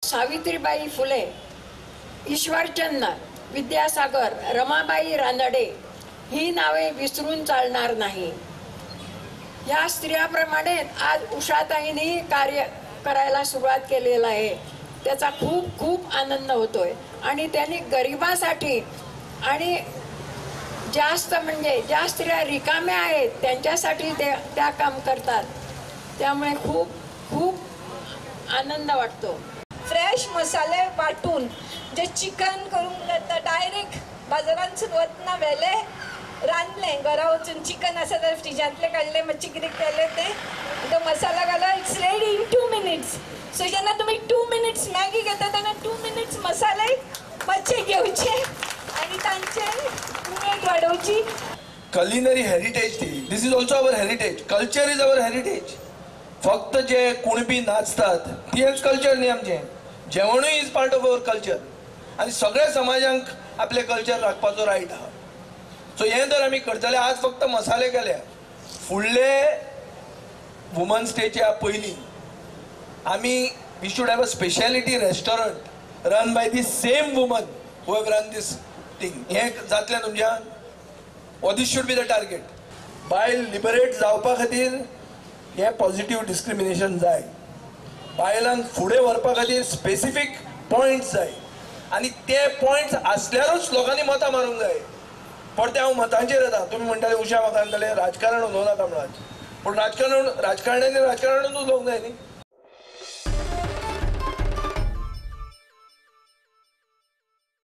सावित्रीबाई फुले, ईश्वरचंद्र विद्यासागर, रमाबाई रानडे ही नावे विसरून चालणार नाही. या स्त्रियाप्रमाणे आज उषाताईंनी कार्य करायला सुरुवात केलेलं आहे. त्याचा खूप खूप आनंद होतोय. आणि त्यांनी गरिबासाठी आणि जास्त म्हणजे ज्या स्त्रिया रिकाम्या आहेत त्यांच्यासाठी त्या काम करतात. त्यामुळे खूप खूप आनंद वाटतो. फ्रेश मसाले वाटून जे चिकन करून घेतात डायरेक्ट बाजारांसून वतना वेले रांदले घरा वचून चिकन आसा तर फ्रिजांतले काडले मातशे कितें केले ते तो मसाला घाला it's ready in 2 minutes. So जेन्ना तुमी 2 मिनिट्स मॅगी घेता तेन्ना 2 मिनिट्स मसाले मातशे घेवचे आणि तांचे उमेद वाडोवची. culinary heritage this is also our heritage. Culture is our heritage. फक्त जे कुणबी नाचतात तेच कल्चर न्ही आमचें. जेवणूय is part of our culture. आनी सगळ्या समाजांक आपले कल्चर राखपाचो रायट आहा. सो हें जर आमी करतले, आज फक्त मसाले केले, फुडले वुमन्स डेच्या पयलीं आमी we should have a speciality restaurant run by the same woman who have run this thing. हें जातलें तुमच्यान? or this should be the target. बायल लिबरेट जावपा खातीर हें पॉझिटिव्ह डिस्क्रिमिनेशन जाय. बायलांक फुडें व्हरपा खातीर स्पेसिफीक पॉयंट्स जाय आनी ते पॉयंट्स आसल्यारूच लोकांनी मतां मारूंक जाय. परते हांव मतांचेर येता. तुमी म्हणटाले उशा म्हाका म्हणटाले राजकारण उलोवनाका म्हणून. पूण राजकारणान राजकारणूच उलोवंक जाय न्ही.